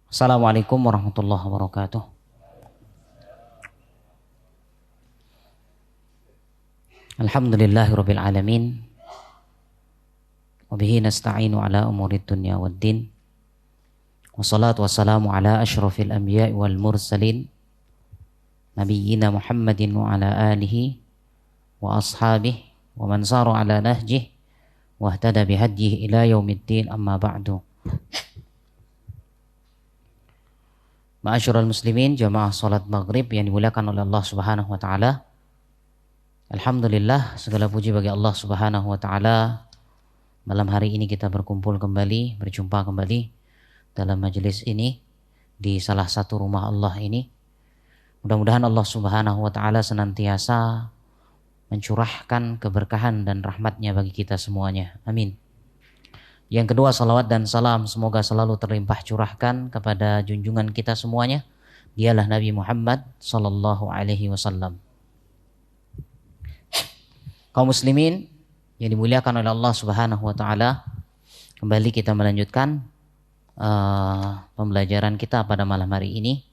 Assalamualaikum warahmatullahi wabarakatuh. Alhamdulillahirabbil alamin. Wa bihi nasta'inu ala umurid dunya waddin. Wassalatu wassalamu ala asyrafil anbiya'i wal mursalin nabiyyina Muhammadin wa ala alihi wa ashabihi wa man sara ala nahjihi wa ihtada bihadyihi ila yaumiddin, amma ba'du. Ma'asyiral muslimin, jamaah salat maghrib yang dimuliakan oleh Allah Subhanahu wa taala. Alhamdulillah, segala puji bagi Allah Subhanahu wa taala. Malam hari ini kita berkumpul kembali, berjumpa kembali dalam majelis ini di salah satu rumah Allah ini. Mudah-mudahan Allah Subhanahu wa taala senantiasa mencurahkan keberkahan dan rahmatnya bagi kita semuanya. Amin. Yang kedua, salawat dan salam semoga selalu terlimpah curahkan kepada junjungan kita semuanya. Dialah Nabi Muhammad sallallahu alaihi wasallam. Kaum muslimin yang dimuliakan oleh Allah Subhanahu wa taala, kembali kita melanjutkan pembelajaran kita pada malam hari ini.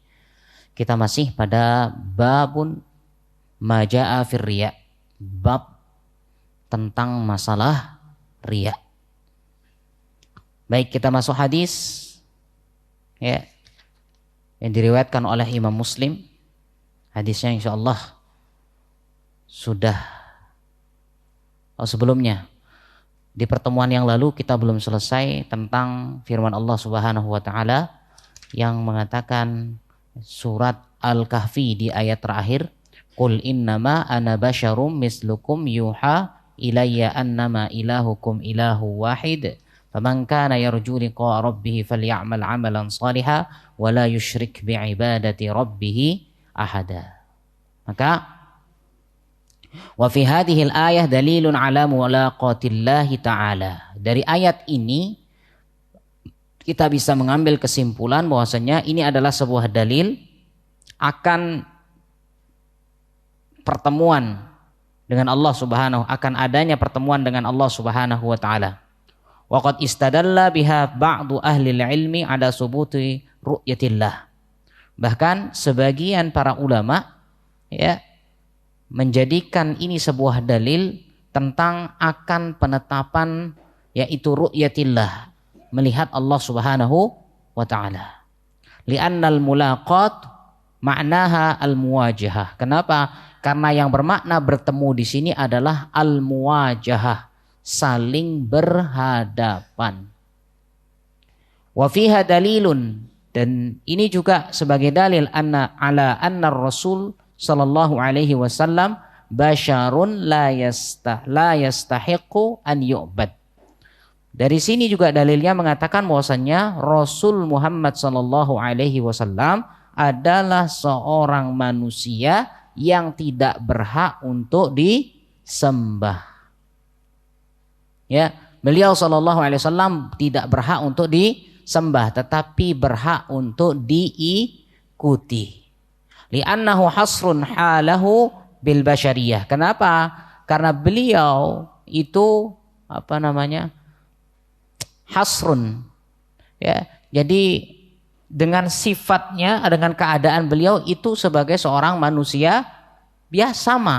Kita masih pada babun majaa fir riya, bab tentang masalah riya. Baik, kita masuk hadis ya, yang diriwayatkan oleh Imam Muslim. Hadisnya insyaallah sudah sebelumnya di pertemuan yang lalu kita belum selesai tentang firman Allah Subhanahu wa taala yang mengatakan surat Al-Kahfi di ayat terakhir, qul innama ana basyarum mislukum yuha ilayya annama ilahukum ilahu wahid faman kana yarju liqa rabbih falyamal amalan shalihan wa la yusyrik biibadati rabbih ahada. Maka wa fi hadhil ayah dalilun ala mulaqatillahi ta'ala. Dari ayat ini kita bisa mengambil kesimpulan bahwasanya ini adalah sebuah dalil akan pertemuan dengan Allah Subhanahu, akan adanya pertemuan dengan Allah Subhanahu wa taala. Wa qad istadalla biha ba'du ahli ilmi ada subuti ru'yatillah. Bahkan sebagian para ulama ya menjadikan ini sebuah dalil tentang akan penetapan yaitu ru'yatillah, melihat Allah Subhanahu wa taala. Li'annal mulaqat ma'naha al-muwajahah. Kenapa? Karena yang bermakna bertemu di sini adalah al-muwajahah, saling berhadapan. Wa fiha dalilun, dan ini juga sebagai dalil anna Rasul sallallahu alaihi wasallam basyarun la yastahiqu an yu'bad. Dari sini juga dalilnya mengatakan bahwasannya Rasul Muhammad sallallahu alaihi wasallam adalah seorang manusia yang tidak berhak untuk disembah. Ya, beliau sallallahu alaihi wasallam tidak berhak untuk disembah, tetapi berhak untuk diikuti. Li'annahu hasrun halahu bil basyariyah. Kenapa? Karena beliau itu hasrun. Ya, jadi dengan sifatnya, dengan keadaan beliau itu sebagai seorang manusia biasa, sama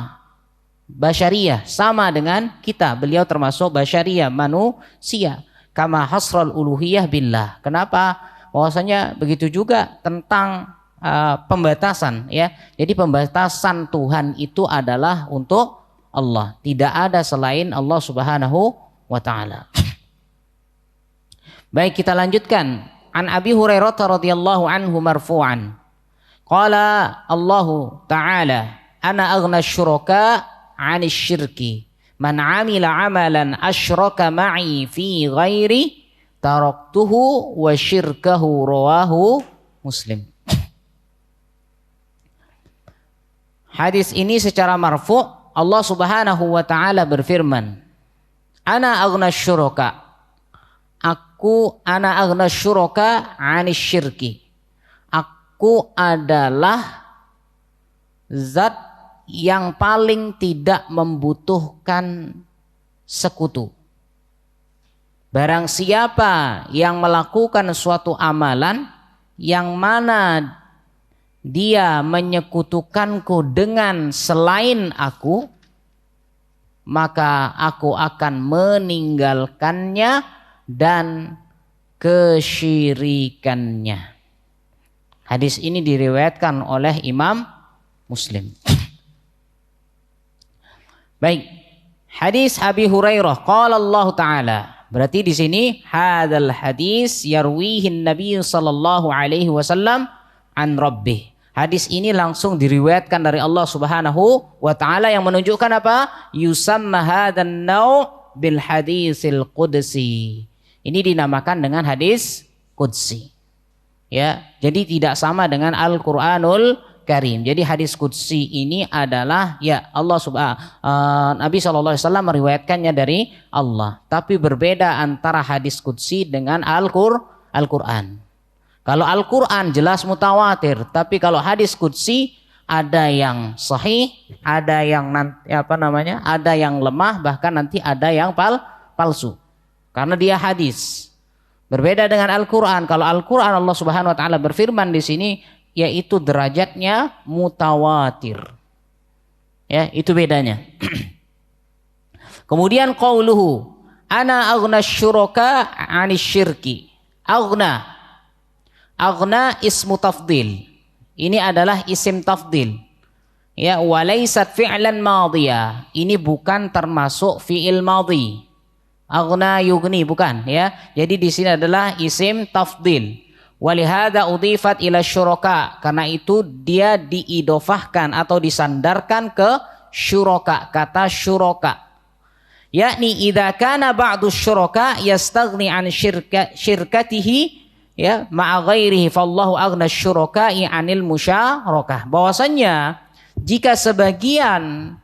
basyariyah, sama dengan kita. Beliau termasuk basyariyah, manusia. Kama hasral uluhiyah billah. Kenapa? Bahwasanya begitu juga tentang pembatasan ya. Jadi pembatasan Tuhan itu adalah untuk Allah. Tidak ada selain Allah Subhanahu wa taala. Baik, kita lanjutkan. An Abi Hurairah radhiyallahu anhu marfu'an. Qala Allahu ta'ala, ana aghna syuraka 'anil syirki. Man 'amila 'amalan asyraka ma'i fi ghairi taraktuhu wa syirkahu, rawahu Muslim. Hadis ini secara marfu' Allah Subhanahu wa taala berfirman, ana aghna syuraka, ana aghna syuraka 'anis syirki. Aku adalah zat yang paling tidak membutuhkan sekutu. Barang siapa yang melakukan suatu amalan yang mana dia menyekutukanku dengan selain aku, maka aku akan meninggalkannya dan kesyirikannya. Hadis ini diriwayatkan oleh Imam Muslim. Baik, hadis Abi Hurairah qala Allah Ta'ala. Berarti di sini hadzal hadis yarwihin Nabi sallallahu alaihi wasallam an rabbih. Hadis ini langsung diriwayatkan dari Allah Subhanahu wa taala yang menunjukkan apa? Yusamma hadzan nau' bil hadisil qudsi. Ini dinamakan dengan hadis qudsi. Ya, jadi tidak sama dengan Al-Qur'anul Karim. Jadi hadis qudsi ini adalah ya Allah Nabi sallallahu alaihi wasallam meriwayatkannya dari Allah. Tapi berbeda antara hadis qudsi dengan Al-Qur'an. Kalau Al-Quran jelas mutawatir, tapi kalau hadis qudsi ada yang sahih, ada yang ada yang lemah, bahkan nanti ada yang palsu. Karena dia hadis. Berbeda dengan Al-Quran. Kalau Al-Quran Allah Subhanahu wa taala berfirman di sini yaitu derajatnya mutawatir. Ya, itu bedanya. Kemudian qauluhu ana aghna syuraka 'anis syirki. Aghna ismu tafdil. Ini adalah isim tafdil. Ya, walaysat fi'lan madhiya. Ini bukan termasuk fi'il madhi. Aghna yughni bukan, ya. Jadi di sini adalah isim tafdil. Walihada udhifat ila syuraka. Karena itu dia diidofahkan atau disandarkan ke syuraka, kata syuraka. Yakni idza kana ba'du syuraka yastaghni an syirkatihi ya ma'a ghairihi fallahu aghna syuraka'i 'anil musyarakah. Bahwasanya jika sebagian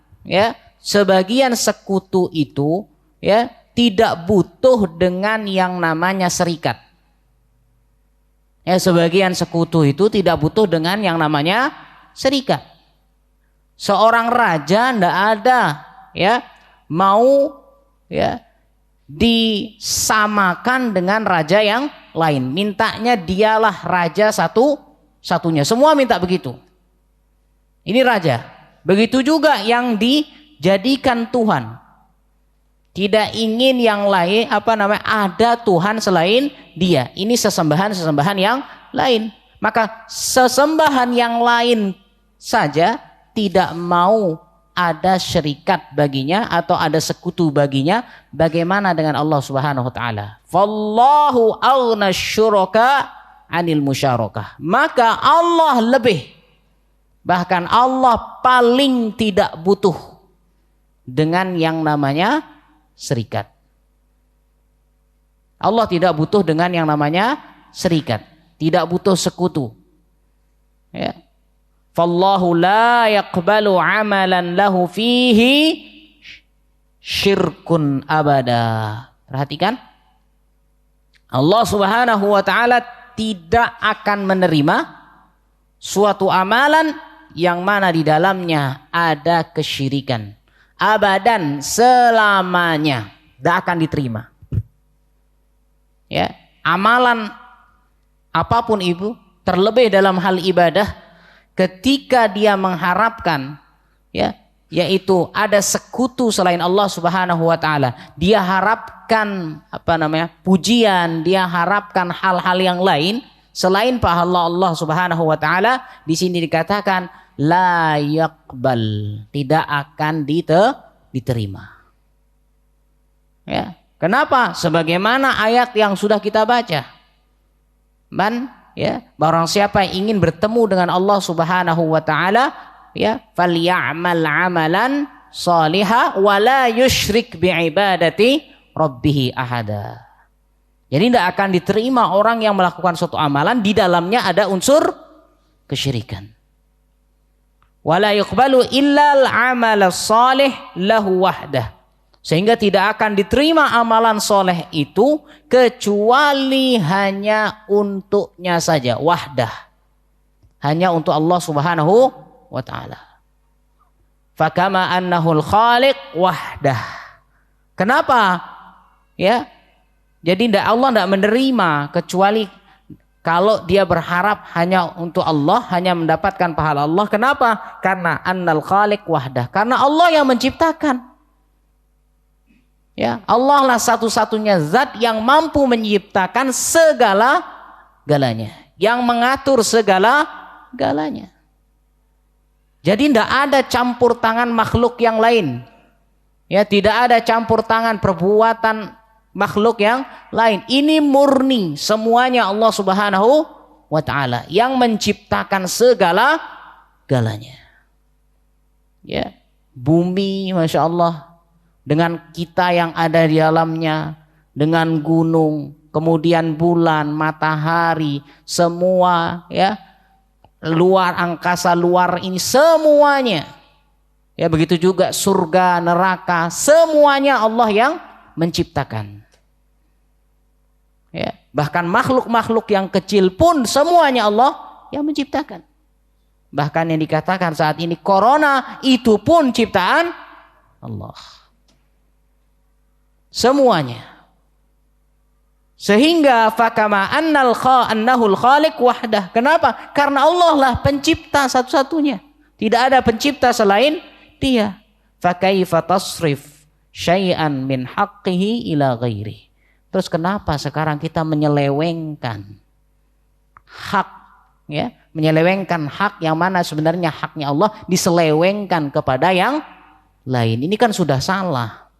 sekutu itu ya tidak butuh dengan yang namanya serikat. Ya, sebagian sekutu itu tidak butuh dengan yang namanya serikat. Seorang raja ndak ada ya mau ya disamakan dengan raja yang lain. Mintanya dialah raja satu-satunya. Semua minta begitu. Ini raja. Begitu juga yang dijadikan Tuhan. Tidak ingin yang lain ada Tuhan selain dia. Ini sesembahan yang lain. Maka sesembahan yang lain saja tidak mau ada syirikat baginya atau ada sekutu baginya. Bagaimana dengan Allah Subhanahu wa taala? Fallahu aghna syuraka 'anil musyarakah. Maka Allah lebih, bahkan Allah paling tidak butuh dengan yang namanya serikat. Allah tidak butuh dengan yang namanya serikat, tidak butuh sekutu. Ya. Fallahu la yaqbalu amalan lahu fihi syirkun abada. Perhatikan. Allah Subhanahu wa taala tidak akan menerima suatu amalan yang mana di dalamnya ada kesyirikan. Abadan, selamanya tidak akan diterima. Ya, amalan apapun itu, terlebih dalam hal ibadah, ketika dia mengharapkan ya yaitu ada sekutu selain Allah Subhanahu wa taala, dia harapkan pujian, dia harapkan hal-hal yang lain selain pahala Allah Subhanahu wa taala, di sini dikatakan la yaqbal, tidak akan diterima. Ya, kenapa? Sebagaimana ayat yang sudah kita baca. Barang siapa yang ingin bertemu dengan Allah Subhanahu wa taala, ya, falyamal amalan shaliha wa la yusyrik biibadati rabbih ahada. Jadi tidak akan diterima orang yang melakukan suatu amalan di dalamnya ada unsur kesyirikan. Wala yuqbalu illal amal salih lahu wahdah. Sehingga tidak akan diterima amalan soleh itu kecuali hanya untuknya saja, wahdah. Hanya untuk Allah Subhanahu wa ta'ala. Fakama annahul khaliq wahdah. Kenapa? Ya. Jadi Allah tidak menerima kecuali Kalau dia berharap hanya untuk Allah, hanya mendapatkan pahala Allah. Kenapa? Karena annal khaliq wahdah. Karena Allah yang menciptakan. Ya, Allah lah satu-satunya zat yang mampu menciptakan segala-galanya, yang mengatur segala-galanya. Jadi tidak ada campur tangan makhluk yang lain. Ya, tidak ada campur tangan perbuatan makhluk yang lain. Ini murni semuanya Allah Subhanahu wa taala yang menciptakan segala-galanya. Ya, bumi Masya Allah dengan kita yang ada di dalamnya, dengan gunung, kemudian bulan, matahari, semua ya, luar angkasa luar ini semuanya. Ya, begitu juga surga, neraka, semuanya Allah yang menciptakan. Ya, bahkan makhluk-makhluk yang kecil pun semuanya Allah yang menciptakan. Bahkan yang dikatakan saat ini corona itu pun ciptaan Allah. Semuanya. Sehingga fakama annahul khaliq wahdah. Kenapa? Karena Allah lah pencipta satu-satunya. Tidak ada pencipta selain Dia. Fakaifa tasrif syai'an min haqqihi ila ghairi. Terus kenapa sekarang kita menyelewengkan hak, ya, menyelewengkan hak yang mana sebenarnya haknya Allah diselewengkan kepada yang lain. Ini kan sudah salah.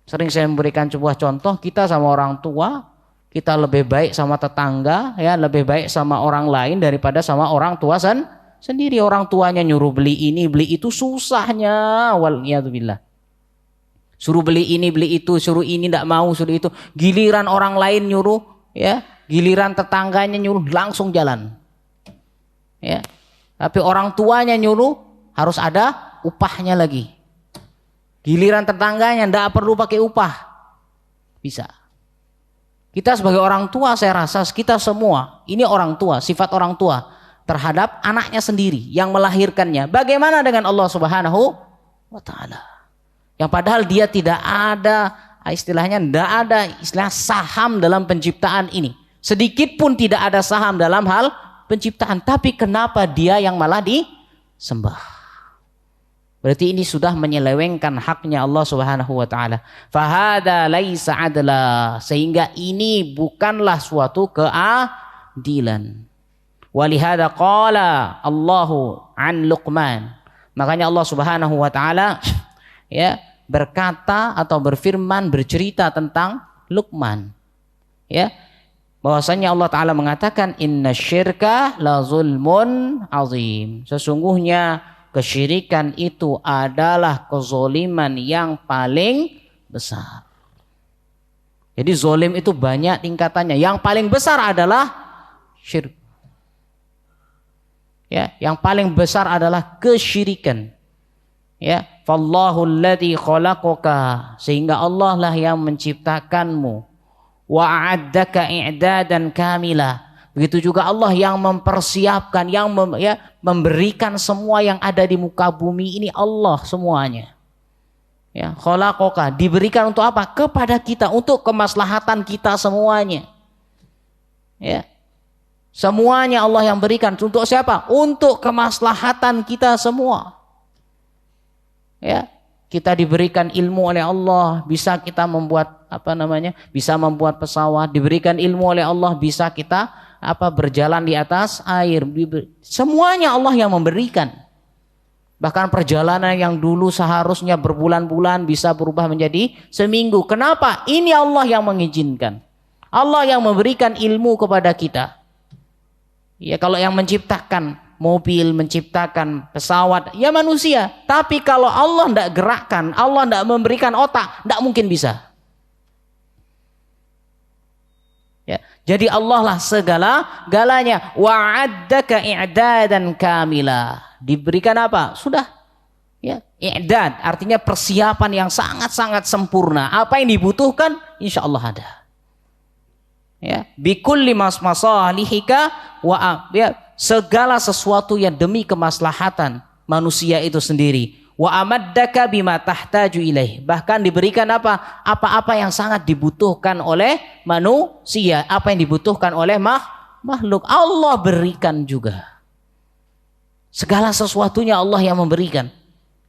Sering saya memberikan sebuah contoh, kita sama orang tua, kita lebih baik sama tetangga, ya, lebih baik sama orang lain daripada sama orang tua sendiri. Orang tuanya nyuruh beli ini, beli itu, susahnya waliyadzubillah. Suruh beli ini, beli itu, suruh ini tidak mau, suruh itu. Giliran orang lain nyuruh, ya, giliran tetangganya nyuruh langsung jalan. Ya. Tapi orang tuanya nyuruh harus ada upahnya lagi. Giliran tetangganya tidak perlu pakai upah. Bisa. Kita sebagai orang tua, saya rasa kita semua, ini orang tua, sifat orang tua terhadap anaknya sendiri yang melahirkannya. Bagaimana dengan Allah Subhanahu wa taala? Yang padahal dia tidak ada istilahnya, tidak ada istilah saham dalam penciptaan ini. Sedikit pun tidak ada saham dalam hal penciptaan. Tapi kenapa dia yang malah disembah? Berarti ini sudah menyelewengkan haknya Allah Subhanahu wa taala. Fahada laisa adla, sehingga ini bukanlah suatu keadilan. Walihada qala Allahu an Luqman. Makanya Allah Subhanahu wa taala ya berkata atau berfirman, bercerita tentang Luqman, ya, bahwasanya Allah taala mengatakan innasyirka la zulmun azim. Sesungguhnya kesyirikan itu adalah kezoliman yang paling besar. Jadi zolim itu banyak tingkatannya. Yang paling besar adalah syirik. Ya, yang paling besar adalah kesyirikan. Ya, fallahu alladzi khalaqaka, sehingga Allah lah yang menciptakanmu. Wa a'addaka i'dadan kamila. Begitu juga Allah yang mempersiapkan, yang memberikan semua yang ada di muka bumi ini, Allah semuanya. Ya, khalaqaka diberikan untuk apa? Kepada kita, untuk kemaslahatan kita semuanya. Ya. Semuanya Allah yang berikan untuk siapa? Untuk kemaslahatan kita semua. Ya, kita diberikan ilmu oleh Allah, bisa kita membuat bisa membuat pesawat. Diberikan ilmu oleh Allah, bisa kita berjalan di atas air. Semuanya Allah yang memberikan. Bahkan perjalanan yang dulu seharusnya berbulan-bulan bisa berubah menjadi seminggu. Kenapa? Ini Allah yang mengizinkan. Allah yang memberikan ilmu kepada kita. Ya, kalau yang menciptakan mobil, menciptakan pesawat, ya manusia. Tapi kalau Allah tidak gerakkan, Allah tidak memberikan otak, tidak mungkin bisa. Ya, jadi Allah lah segala-galanya. Wa'addaka i'dadan kamila. Diberikan apa? Sudah. Ya, i'dad artinya persiapan yang sangat-sangat sempurna. Apa yang dibutuhkan, insya Allah ada. Ya, bikulli masalihika wa ya, segala sesuatu yang demi kemaslahatan manusia itu sendiri. Wa amaddaka bima tahtaju ilaih. Bahkan diberikan apa-apa yang sangat dibutuhkan oleh manusia, apa yang dibutuhkan oleh makhluk. Allah berikan juga. Segala sesuatunya Allah yang memberikan.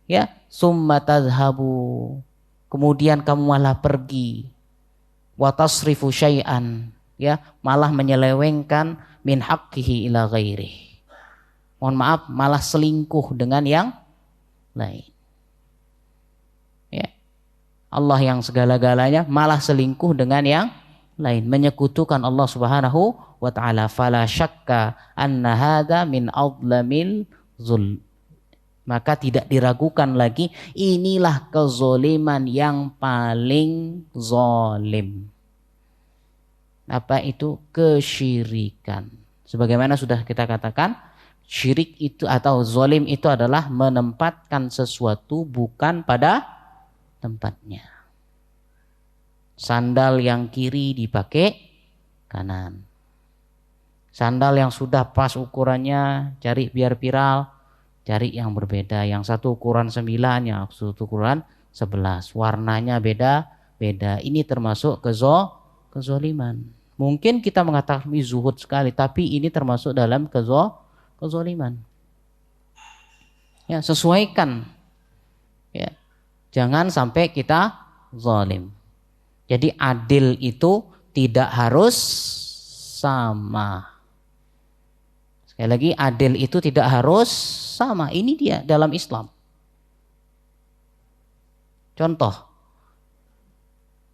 Ya, summa tadhhabu. Kemudian kamu malah pergi. Wa tasrifu syai'an. Ya, malah menyelewengkan min haqqihi ila ghairihi. Mohon maaf, malah selingkuh dengan yang lain. Ya. Allah yang segala-galanya malah selingkuh dengan yang lain, menyekutukan Allah Subhanahu wa taala. Fala syakka anna hadza min adlamil zulm. Maka tidak diragukan lagi, inilah kezoliman yang paling zalim. Apa itu? Kesyirikan. Sebagaimana sudah kita katakan, syirik itu atau zalim itu adalah menempatkan sesuatu bukan pada tempatnya. Sandal yang kiri dipakai kanan. Sandal yang sudah pas ukurannya cari biar viral, cari yang berbeda. Yang satu ukuran 9, yang satu ukuran 11. Warnanya beda-beda. Ini termasuk kezoliman. Mungkin kita mengatakan zuhud sekali, tapi ini termasuk dalam kezoliman. Ya, sesuaikan. Ya. Jangan sampai kita zalim. Jadi adil itu tidak harus sama. Sekali lagi, adil itu tidak harus sama. Ini dia dalam Islam. Contoh,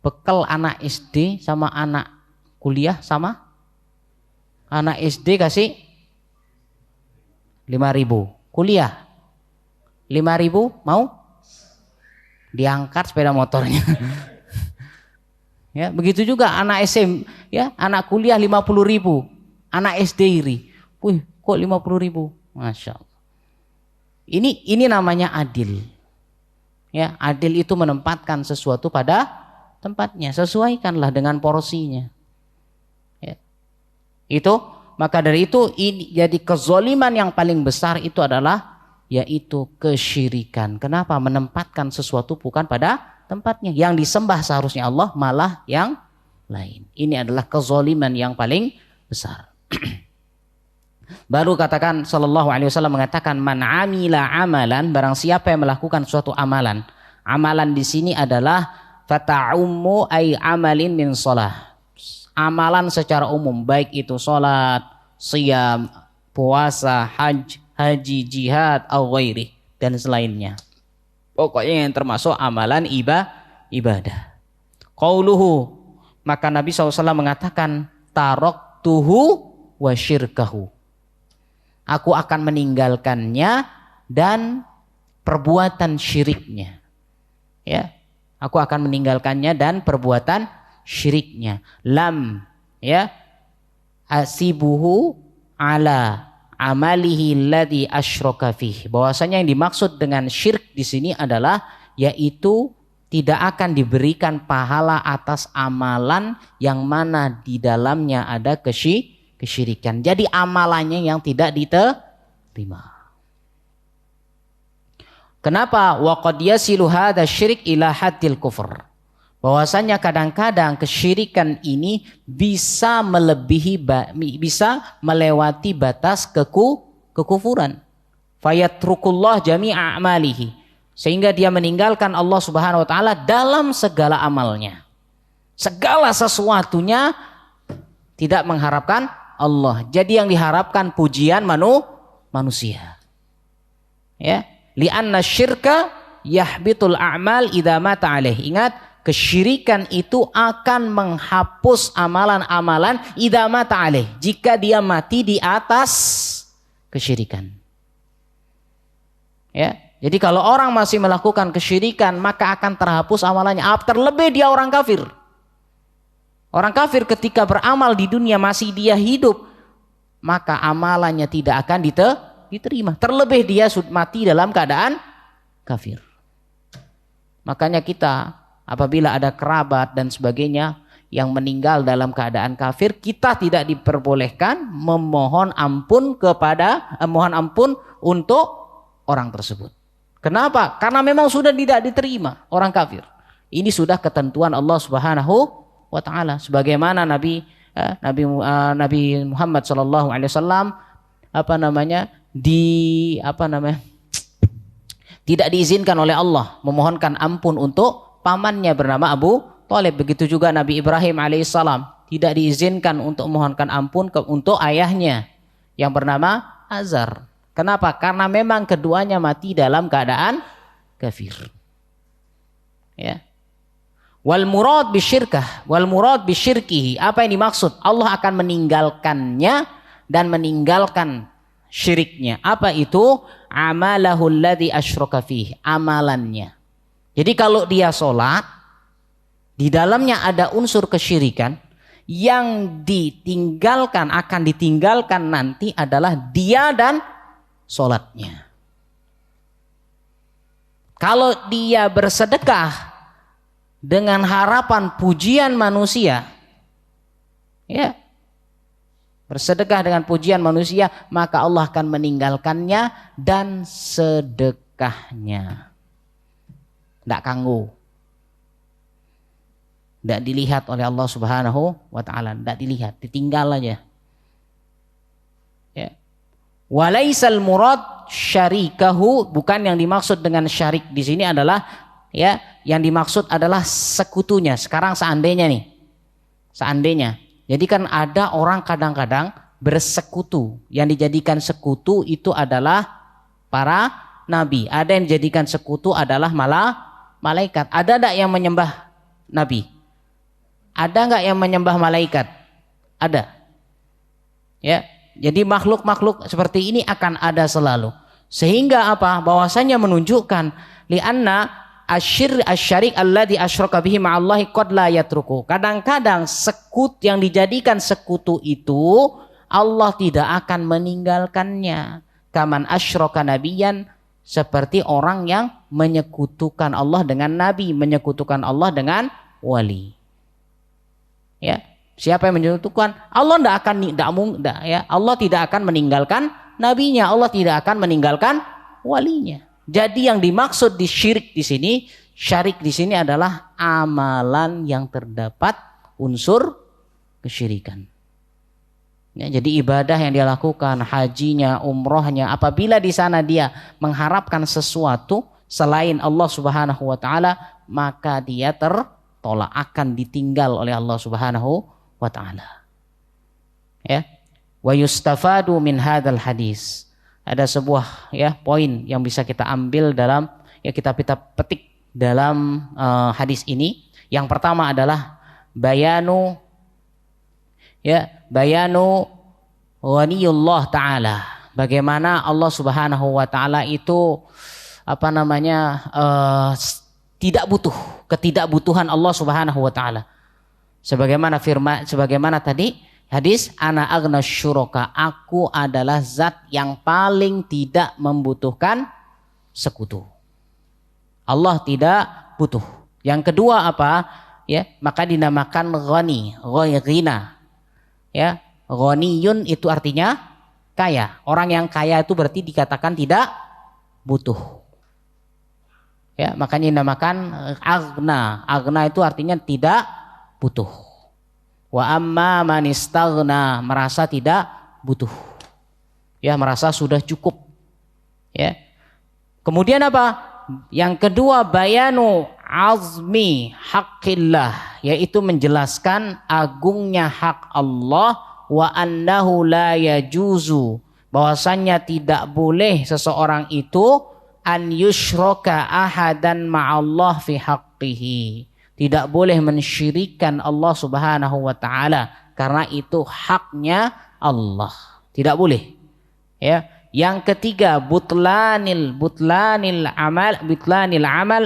bekal anak SD sama anak kuliah sama. Anak SD kasih 5.000, kuliah 5.000, mau? Diangkat sepeda motornya. Ya, begitu juga anak SM, ya, anak kuliah 50.000, anak SD iri. Wih, kok 50.000? Masya Allah. Ini namanya adil. Ya, adil itu menempatkan sesuatu pada tempatnya. Sesuaikanlah dengan porsinya. Ya. Itu, maka dari itu ini jadi kezoliman yang paling besar itu adalah yaitu kesyirikan. Kenapa? Menempatkan sesuatu bukan pada tempatnya. Yang disembah seharusnya Allah, malah yang lain. Ini adalah kezoliman yang paling besar. Baru katakan sallallahu alaihi wasallam mengatakan man amila amalan, barang siapa yang melakukan suatu amalan. Amalan di sini adalah fata'ummu ay amalin min shalah. Amalan secara umum, baik itu salat, siyam, puasa, haji, jihad, au ghairi dan selainnya. Pokoknya yang termasuk amalan ibadah. Qauluhu, maka Nabi SAW mengatakan taraktuhu wa syirkahu. Aku akan meninggalkannya dan perbuatan syiriknya. Ya, aku akan meninggalkannya dan perbuatan syiriknya. Lam, ya, asibuhu ala amalihi alladhi asyraka fih. Bahwasanya yang dimaksud dengan syirik di sini adalah yaitu tidak akan diberikan pahala atas amalan yang mana di dalamnya ada kesyirikan. Jadi amalannya yang tidak diterima. Kenapa? Wa qad yasilu hadza syirik ila haddil kufur. Bahwasanya kadang-kadang kesyirikan ini bisa bisa melewati batas kekufuran. Fayatrukullah jami'a a'malihi. Sehingga dia meninggalkan Allah Subhanahu wa taala dalam segala amalnya. Segala sesuatunya tidak mengharapkan Allah. Jadi yang diharapkan pujian manusia. Ya, li'anna syirka yahbitul a'mal idza mata alaih. Ingat, kesyirikan itu akan menghapus amalan-amalan idza mata alaih, jika dia mati di atas kesyirikan. Ya, jadi kalau orang masih melakukan kesyirikan maka akan terhapus amalannya. Terlebih dia orang kafir. Orang kafir ketika beramal di dunia masih dia hidup, maka amalannya tidak akan diterima. Terlebih dia mati dalam keadaan kafir. Makanya kita apabila ada kerabat dan sebagainya yang meninggal dalam keadaan kafir, kita tidak diperbolehkan memohon ampun untuk orang tersebut. Kenapa? Karena memang sudah tidak diterima orang kafir. Ini sudah ketentuan Allah Subhanahu wa taala. Sebagaimana Nabi Nabi Muhammad SAW tidak diizinkan oleh Allah memohonkan ampun untuk pamannya bernama Abu Thalib. Begitu juga Nabi Ibrahim alaihissalam tidak diizinkan untuk memohonkan ampun untuk ayahnya yang bernama Azar. Kenapa? Karena memang keduanya mati dalam keadaan kafir. Ya. Wal murad bisyirkihi, apa yang dimaksud? Allah akan meninggalkannya dan meninggalkan syiriknya. Apa itu? Amalahul ladzi asyraka fihi, amalannya. Jadi kalau dia sholat, di dalamnya ada unsur kesyirikan, yang ditinggalkan, akan ditinggalkan nanti adalah dia dan sholatnya. Kalau dia bersedekah dengan harapan pujian manusia, ya, bersedekah dengan pujian manusia, maka Allah akan meninggalkannya dan sedekahnya. Tidak kanggu, tidak dilihat oleh Allah Subhanahu wa Ta'ala, tidak dilihat, ditinggal aja. Ya. Walaisal murad syarikahu, bukan yang dimaksud dengan syarik di sini adalah, ya, yang dimaksud adalah sekutunya. Sekarang seandainya nih, seandainya, jadi kan ada orang kadang-kadang bersekutu, yang dijadikan sekutu itu adalah para nabi. Ada yang dijadikan sekutu adalah malaikat. Ada enggak yang menyembah nabi? Ada enggak yang menyembah malaikat? Ada. Ya, jadi makhluk-makhluk seperti ini akan ada selalu. Sehingga apa? Bahwasanya menunjukkan li'anna asyarik alladzi asyraka bihi ma'allahi qad la yatruku. Kadang-kadang yang dijadikan sekutu itu Allah tidak akan meninggalkannya. Kaman asyraka nabiyan, seperti orang yang menyekutukan Allah dengan nabi, menyekutukan Allah dengan wali. Ya, siapa yang menyekutukan Allah Allah tidak akan meninggalkan nabinya, Allah tidak akan meninggalkan walinya. Jadi yang dimaksud di syirik di sini, syarik di sini adalah amalan yang terdapat unsur kesyirikan. Ya, jadi ibadah yang dia lakukan, hajinya, umrohnya, apabila di sana dia mengharapkan sesuatu selain Allah Subhanahu wa Ta'ala, maka dia tertolak, akan ditinggal oleh Allah Subhanahu wa Ta'ala. Ya, wa yustafadu min hadzal hadis. Ada sebuah, ya, poin yang bisa kita ambil dalam, ya, kita petik dalam hadis ini. Yang pertama adalah bayanu ghaniyullah ta'ala. Bagaimana Allah Subhanahu wa Ta'ala itu tidak butuh, ketidakbutuhan Allah Subhanahu wa Ta'ala. Sebagaimana tadi hadis, ana aghna syuraka, aku adalah zat yang paling tidak membutuhkan sekutu. Allah tidak butuh. Yang kedua apa? Ya, maka dinamakan ghina. Ya, ghaniyun itu artinya kaya. Orang yang kaya itu berarti dikatakan tidak butuh. Ya, makanya dinamakan aghna. Aghna itu artinya tidak butuh. Wa amma man istaghna, merasa tidak butuh. Ya, merasa sudah cukup. Ya. Kemudian apa? Yang kedua, bayanu azmi haqqillah, yaitu menjelaskan agungnya hak Allah, wa annahu la yajuzu, bahwasannya tidak boleh seseorang itu an yusyraka ahadan ma'allah fi haqqihi. Tidak boleh mensyirikkan Allah Subhanahu wa Ta'ala, karena itu haknya Allah. Tidak boleh. Ya. Yang ketiga, butlanil amal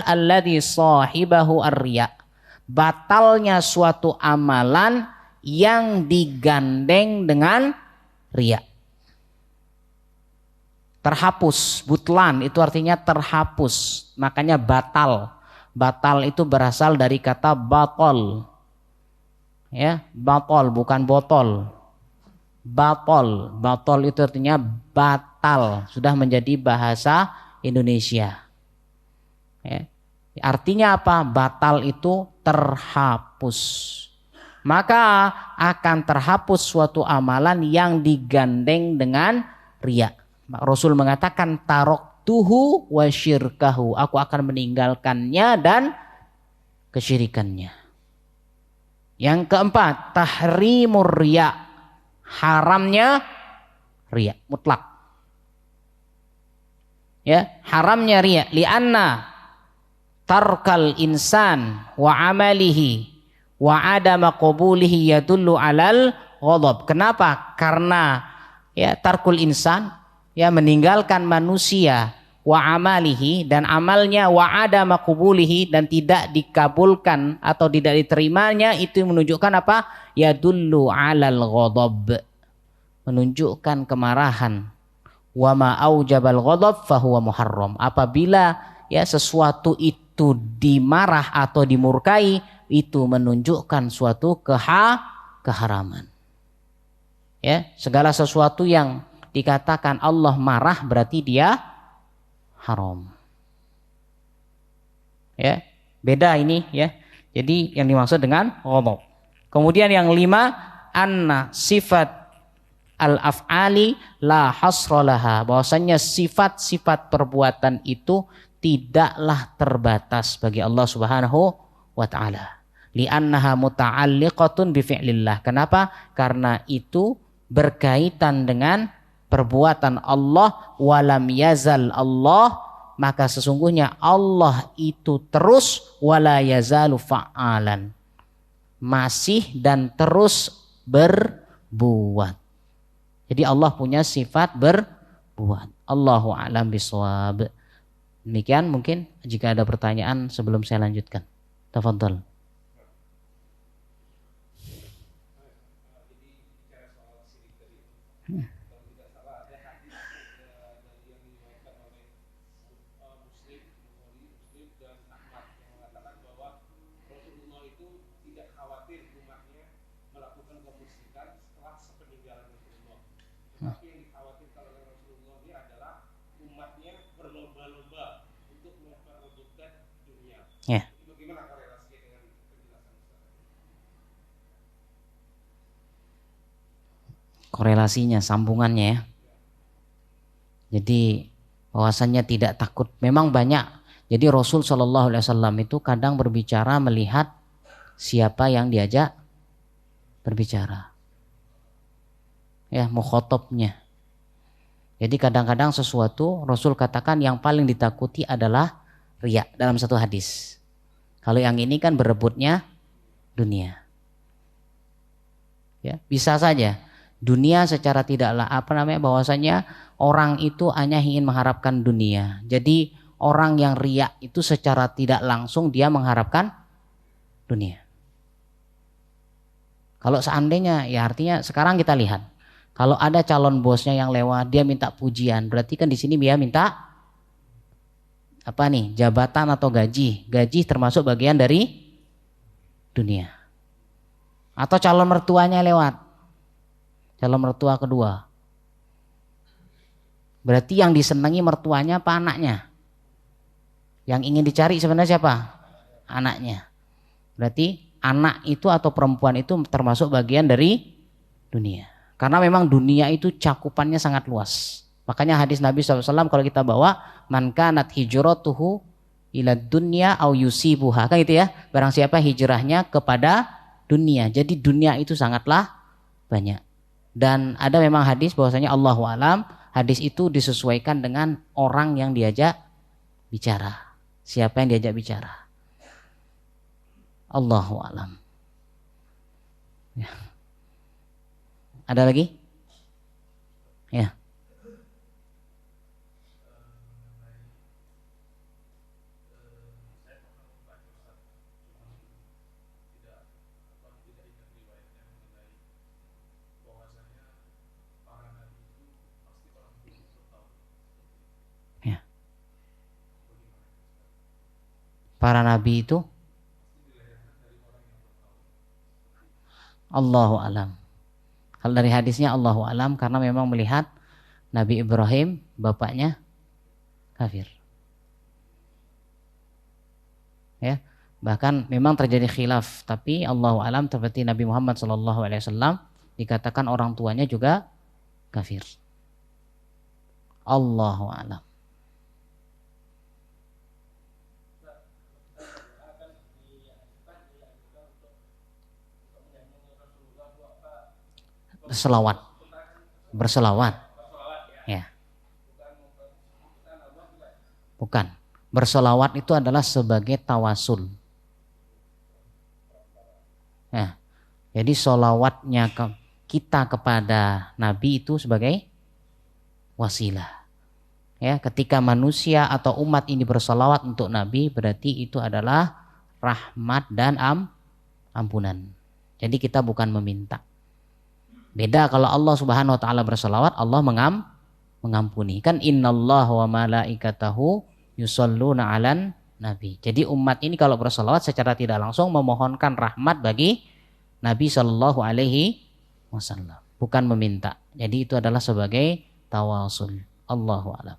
alladhi sahibahu ar-riya. Batalnya suatu amalan yang digandeng dengan riya. Terhapus, butlan itu artinya terhapus, makanya batal. Batal itu berasal dari kata batol. Ya, batol bukan botol. Batol. Batol itu artinya batal. Sudah menjadi bahasa Indonesia. Ya. Artinya apa? Batal itu terhapus. maka akan terhapus suatu amalan yang digandeng dengan riya. Rasul mengatakan taraktuhu wa syirkahu, aku akan meninggalkannya dan kesyirikannya. Yang keempat, tahrimur riya, haramnya riya mutlak. Ya, haramnya riya lianna tarkal insan wa amalihi wa adama qabulihi yadullu alal ghadab. Kenapa? Karena ya tarkul insan, ya meninggalkan manusia, wa amalihi dan amalnya, wa adama qabulihi dan tidak dikabulkan atau tidak diterimanya, itu menunjukkan apa? Yadullu alal ghadab, menunjukkan kemarahan. Wa ma aujabal ghadab fahuwa muharram. Apabila ya sesuatu itu dimarah atau dimurkai, itu menunjukkan suatu keharaman. Ya, segala sesuatu yang dikatakan Allah marah berarti dia haram. Ya, beda ini ya. Jadi yang dimaksud dengan ghadab. Kemudian yang 5, anna sifat al-af'ali la hasrolaha, bahwasanya sifat-sifat perbuatan itu tidaklah terbatas bagi Allah Subhanahu wa ta'ala. Li'annaha muta'alliqatun bi fi'lillah. Kenapa? Karena itu berkaitan dengan perbuatan Allah. Walam yazal Allah, maka sesungguhnya Allah itu terus wala yazalu fa'alan, masih dan terus berbuat. Jadi Allah punya sifat berbuat. Allahu a'lam bishawab. Demikian mungkin, jika ada pertanyaan sebelum saya lanjutkan. Tafadhal. Ya. Korelasinya, sambungannya ya. Jadi bahwasannya tidak takut, memang banyak. Jadi Rasul Shallallahu Alaihi Wasallam itu kadang berbicara melihat siapa yang diajak berbicara, ya, mukhotobnya. Jadi kadang-kadang sesuatu Rasul katakan yang paling ditakuti adalah riya dalam satu hadis. Kalau yang ini kan berebutnya dunia. Ya, bisa saja dunia secara tidaklah bahwasanya orang itu hanya ingin mengharapkan dunia. Jadi orang yang riya itu secara tidak langsung dia mengharapkan dunia. Kalau seandainya, ya artinya sekarang kita lihat, kalau ada calon bosnya yang lewat, dia minta pujian, berarti kan di sini dia minta apa nih? Jabatan atau gaji. Gaji termasuk bagian dari dunia. Atau calon mertuanya lewat, calon mertua kedua, berarti yang disenangi mertuanya apa anaknya? Yang ingin dicari sebenarnya siapa? Anaknya. Berarti anak itu atau perempuan itu termasuk bagian dari dunia. Karena memang dunia itu cakupannya sangat luas. Makanya hadis Nabi SAW kalau kita bawa, man kanat hijratuhu ila dunya au yusibuha, kan gitu ya. Barang siapa hijrahnya kepada dunia. Jadi dunia itu sangatlah banyak. Dan ada memang hadis bahwasanya Allahu alam, hadis itu disesuaikan dengan orang yang diajak bicara. Siapa yang diajak bicara? Allahu alam. Ya. Ada lagi? Ya. Ya. Para nabi itu Allahu alam. Kalau dari hadisnya Allahu alam, karena memang melihat Nabi Ibrahim bapaknya kafir. Ya, Bahkan memang terjadi khilaf, tapi Allahu alam seperti Nabi Muhammad SAW dikatakan orang tuanya juga kafir. Allahu alam. Berselawat, ya. Bukan. Berselawat itu adalah sebagai tawasul. Ya. Jadi solawatnya kita kepada Nabi itu sebagai wasilah. Ya, ketika manusia atau umat ini bersolawat untuk Nabi, berarti itu adalah rahmat dan ampunan. Jadi kita bukan meminta. Beda kalau Allah Subhanahu wa taala bersolawat, Allah mengampuni. Kan innallaha wa malaikatahu yusholluna 'alan nabi. Jadi umat ini kalau bersolawat secara tidak langsung memohonkan rahmat bagi Nabi sallallahu alaihi wasallam, bukan meminta. Jadi itu adalah sebagai tawasul. Allahu a'lam.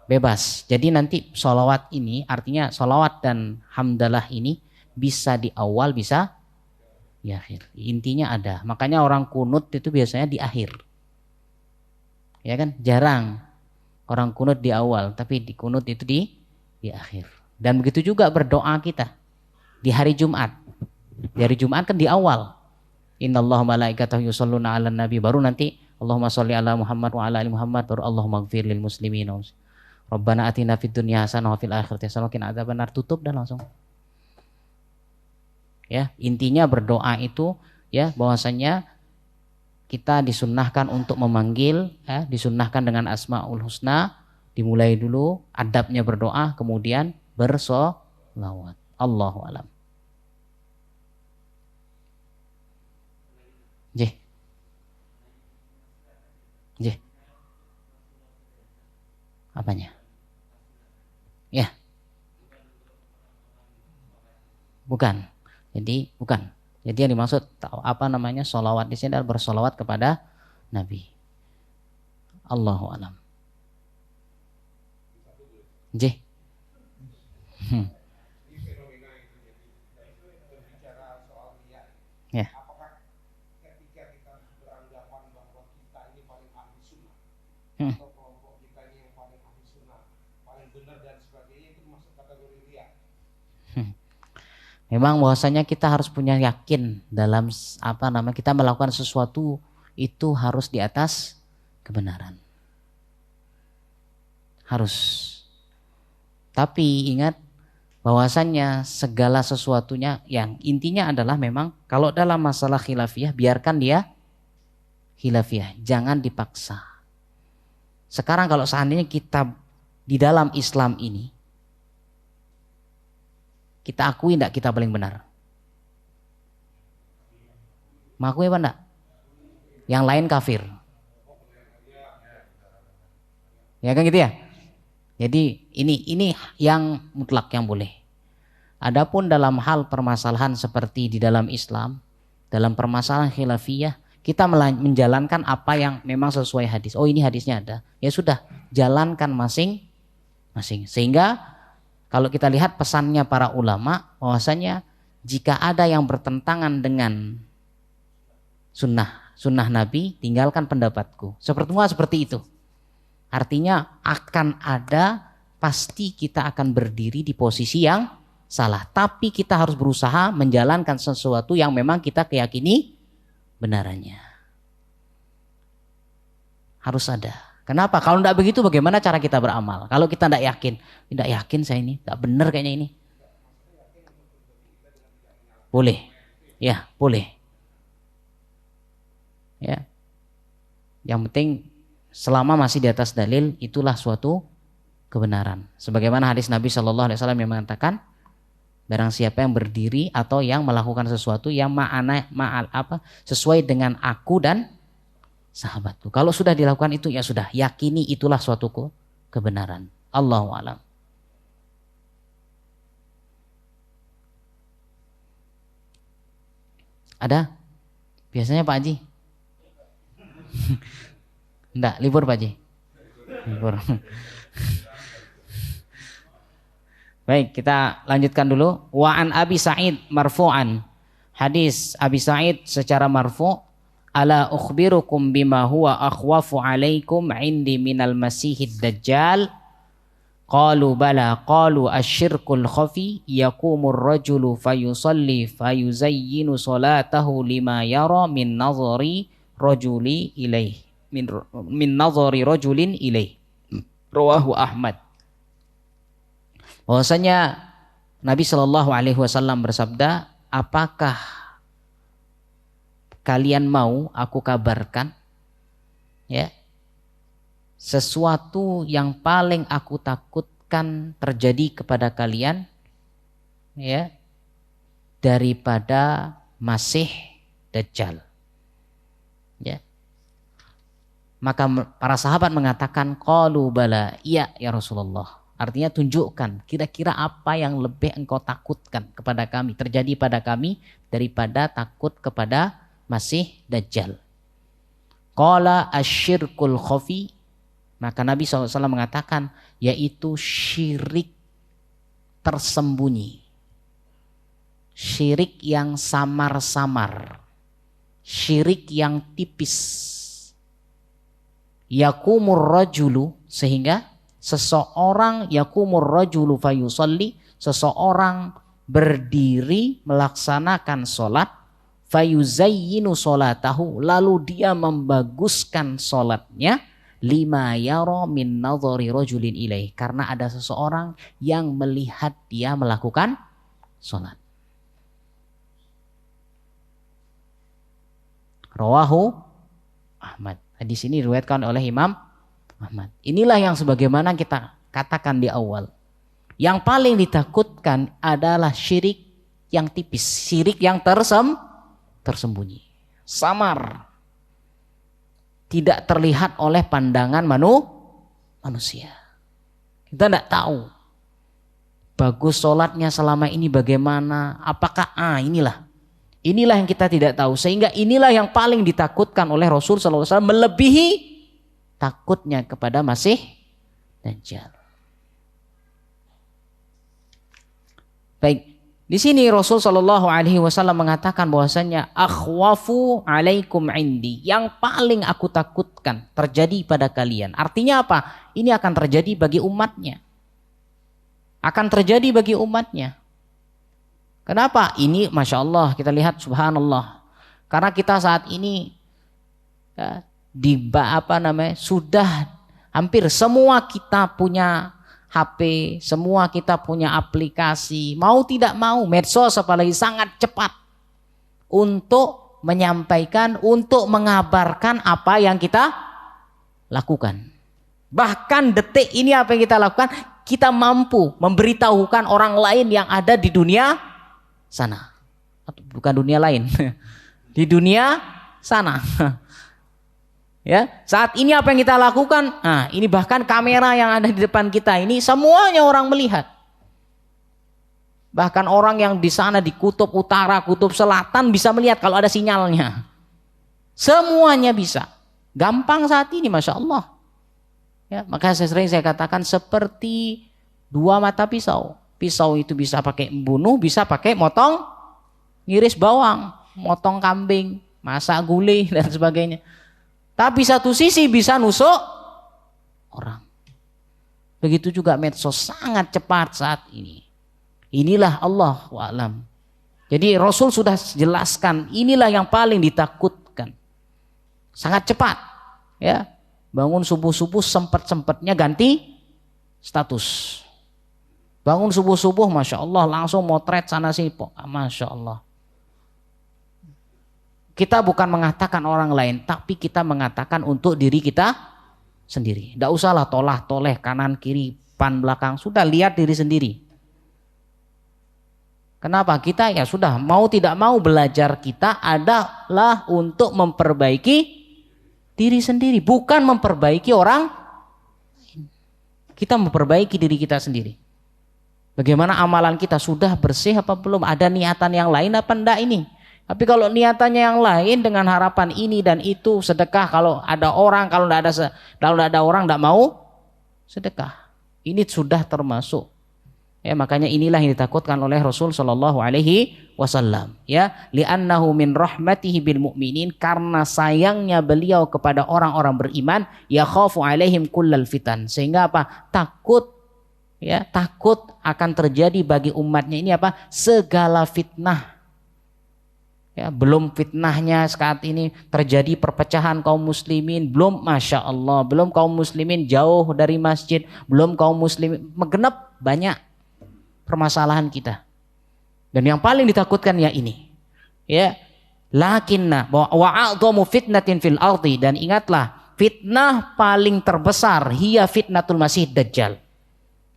Bebas. Jadi nanti solawat ini artinya solawat dan hamdalah ini bisa di awal, bisa di akhir. Intinya ada. Makanya orang kunut itu biasanya di akhir. Ya kan? Jarang orang kunut di awal, tapi di kunut itu di akhir. Dan begitu juga berdoa kita di hari Jumat. Di hari Jumat kan di awal. Innallaha malaikatahu yusholluna 'alan nabi, baru nanti Allahumma sholli ala Muhammad wa ala ali Muhammad, baru Allahumma ighfir lil muslimin. Rabbana atina fid dunya hasanah wa fil akhirati hasanah wa qina adzabannar, tutup dan langsung. Ya, intinya berdoa itu ya bahwasanya kita disunnahkan untuk memanggil, ya, disunnahkan dengan Asmaul Husna, dimulai dulu adabnya berdoa, kemudian bersolawat. Allahu a'lam. Jih. Jih. Apanya? Ya. Bukan. Jadi bukan. Jadi yang dimaksud solawat di sini adalah bersolawat kepada Nabi. Allahu a'lam. Jih. Ya. Memang bahwasanya kita harus punya yakin dalam kita melakukan sesuatu itu harus di atas kebenaran. Harus. Tapi ingat bahwasanya segala sesuatunya yang intinya adalah memang kalau dalam masalah khilafiyah biarkan dia khilafiyah, jangan dipaksa. Sekarang kalau seandainya kita di dalam Islam ini kita akui enggak kita paling benar? Mengakui apa enggak? Yang lain kafir. Ya kan gitu ya? Jadi ini yang mutlak yang boleh. Adapun dalam hal permasalahan seperti di dalam Islam, dalam permasalahan khilafiyah, kita menjalankan apa yang memang sesuai hadis. Oh ini hadisnya ada. Ya sudah, jalankan masing-masing. Sehingga kalau kita lihat pesannya para ulama, bahwasanya jika ada yang bertentangan dengan sunnah Nabi, tinggalkan pendapatku. Seperti itu. Artinya akan ada, pasti kita akan berdiri di posisi yang salah. Tapi kita harus berusaha menjalankan sesuatu yang memang kita keyakini benarannya. Harus ada. Kenapa? Kalau tidak begitu bagaimana cara kita beramal? Kalau kita tidak yakin saya ini, tidak benar kayaknya ini. Boleh. Ya, boleh. Ya. Yang penting selama masih di atas dalil, itulah suatu kebenaran. Sebagaimana hadis Nabi Shallallahu Alaihi Wasallam yang mengatakan, barang siapa yang berdiri atau yang melakukan sesuatu yang sesuai dengan aku dan sahabatku. Kalau sudah dilakukan itu ya sudah, yakini itulah suatu kebenaran. Allahu a'lam. Ada? Biasanya Pak Haji? Enggak, libur Pak Haji. Libur. Baik, kita lanjutkan dulu. Wa an Abi Sa'id marfu'an. Hadis Abi Sa'id secara marfu', ala ukhbirukum bima huwa akhwafu alaikum indi minal masihid dajjal. Qalu bala, qalu asyirkul khafi yakumur rajulu fayusalli fayuzayyinu salatahu lima yara min nazari rajuli ilaih min nazari rajulin ilaih. Rawahu Ahmad. Bahwasanya Nabi Shallallahu Alaihi Wasallam bersabda, apakah kalian mau aku kabarkan, ya, sesuatu yang paling aku takutkan terjadi kepada kalian, ya, daripada Masih Dajjal, ya. Maka para sahabat mengatakan, qalu bala, iya ya Rasulullah. Artinya tunjukkan kira-kira apa yang lebih engkau takutkan kepada kami, terjadi pada kami daripada takut kepada Masih Dajjal. Qala asyirkul khafi, maka Nabi SAW mengatakan yaitu syirik tersembunyi, syirik yang samar-samar, syirik yang tipis. Yakumur rajulu, sehingga seseorang yakumur rajulu fayusalli, seseorang berdiri melaksanakan sholat, fayuzayyinu sholatahu, lalu dia membaguskan sholatnya, lima yara min nadhari rajulin ilaih, karena ada seseorang yang melihat dia melakukan sholat. Rawahu Ahmad. Hadis ini diriwayatkan oleh Imam Ahmad. Inilah yang sebagaimana kita katakan di awal. Yang paling ditakutkan adalah syirik yang tipis, syirik yang tersembunyi, samar, tidak terlihat oleh pandangan manusia. Kita tidak tahu bagus sholatnya selama ini bagaimana, apakah inilah yang kita tidak tahu, sehingga inilah yang paling ditakutkan oleh Rasul SAW, melebihi takutnya kepada Masih Dajjal. Baik, di sini Rasul Shallallahu Alaihi Wasallam mengatakan bahwasanya akhwafu alaikum indi, yang paling aku takutkan terjadi pada kalian. Artinya apa? Ini akan terjadi bagi umatnya. Akan terjadi bagi umatnya. Kenapa? Ini Masya Allah, kita lihat subhanallah. Karena kita saat ini ya, sudah hampir semua kita punya HP, semua kita punya aplikasi, mau tidak mau medsos apalagi sangat cepat untuk menyampaikan, untuk mengabarkan apa yang kita lakukan. Bahkan detik ini apa yang kita lakukan, kita mampu memberitahukan orang lain yang ada di dunia sana. Bukan dunia lain, di dunia sana. Ya, saat ini apa yang kita lakukan? Nah, ini bahkan kamera yang ada di depan kita ini semuanya orang melihat. Bahkan orang yang di sana di kutub utara, kutub selatan bisa melihat kalau ada sinyalnya. Semuanya bisa. Gampang saat ini, Masya Allah. Ya, maka saya katakan seperti dua mata pisau. Pisau itu bisa pakai membunuh, bisa pakai motong, ngiris bawang, motong kambing, masak gulai dan sebagainya. Tapi satu sisi bisa nusuk orang. Begitu juga medsos sangat cepat saat ini. Inilah Allah wa'alam. Jadi Rasul sudah jelaskan, inilah yang paling ditakutkan. Sangat cepat. Ya, bangun subuh-subuh sempet-sempetnya ganti status. Bangun subuh-subuh, Masya Allah, langsung motret sana sini. Masya Allah. Kita bukan mengatakan orang lain, tapi kita mengatakan untuk diri kita sendiri. Tidak usahlah tolah-toleh kanan kiri depan belakang, sudah lihat diri sendiri. Kenapa? Kita ya sudah mau tidak mau belajar kita adalah untuk memperbaiki diri sendiri, bukan memperbaiki orang lain. Kita memperbaiki diri kita sendiri. Bagaimana amalan kita, sudah bersih apa belum? Ada niatan yang lain apa enggak ini? Tapi kalau niatannya yang lain dengan harapan ini dan itu, sedekah kalau ada orang, kalau tidak ada orang tidak mau sedekah. Ini sudah termasuk Ya, makanya inilah yang ditakutkan oleh Rasul Shallallahu Alaihi Wasallam. Ya, li'annahu min rahmatihi bil mu'minin, karena sayangnya beliau kepada orang-orang beriman, ya khafu alaihim kullal fitan, sehingga apa? Takut, ya, takut akan terjadi bagi umatnya ini apa? Segala fitnah. Ya, belum fitnahnya saat ini terjadi perpecahan kaum muslimin, belum masya Allah, belum kaum muslimin jauh dari masjid, belum kaum muslimin genep banyak permasalahan kita. Dan yang paling ditakutkan ya ini. Ya, lakinna wa'adhamu fitnatin fil ardi, dan ingatlah fitnah paling terbesar hiya fitnatul masih dajjal.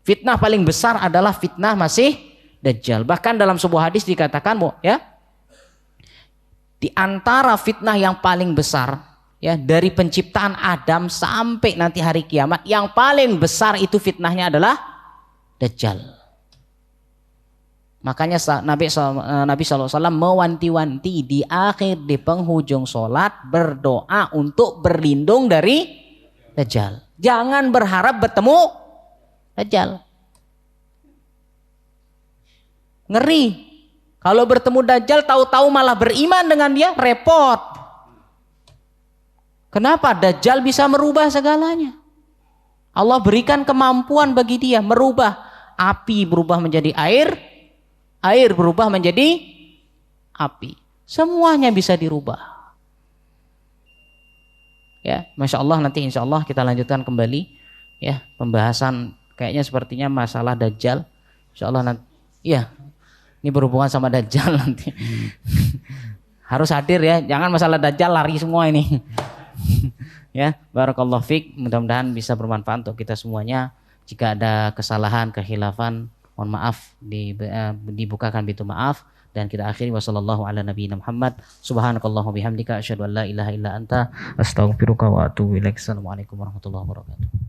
Fitnah paling besar adalah fitnah masih dajjal. Bahkan dalam sebuah hadis dikatakan, ya, di antara fitnah yang paling besar, ya, dari penciptaan Adam sampai nanti hari kiamat, yang paling besar itu fitnahnya adalah dajjal. Makanya Nabi SAW mewanti-wanti di akhir, di penghujung sholat, berdoa untuk berlindung dari dajjal. Jangan berharap bertemu dajjal. Ngeri. Kalau bertemu dajjal tahu-tahu malah beriman dengan dia, repot. Kenapa? Dajjal bisa merubah segalanya. Allah berikan kemampuan bagi dia merubah api berubah menjadi air, air berubah menjadi api. Semuanya bisa dirubah. Ya, masya Allah, nanti insya Allah kita lanjutkan kembali, ya, pembahasan kayaknya sepertinya masalah dajjal. Insya Allah nanti, ya, ini berhubungan sama dajjal nanti. Harus hadir ya, jangan masalah dajjal lari semua ini. Ya, barakallahu fiik, mudah-mudahan bisa bermanfaat untuk kita semuanya. Jika ada kesalahan, kekhilafan, mohon maaf, dibukakan pintu maaf, dan kita akhiri wasallallahu ala nabiyina Muhammad. Subhanakallahumma bihamdika asyhadu an la ilaha illa anta astaghfiruka wa atubu ilaik. Assalamualaikum warahmatullahi wabarakatuh.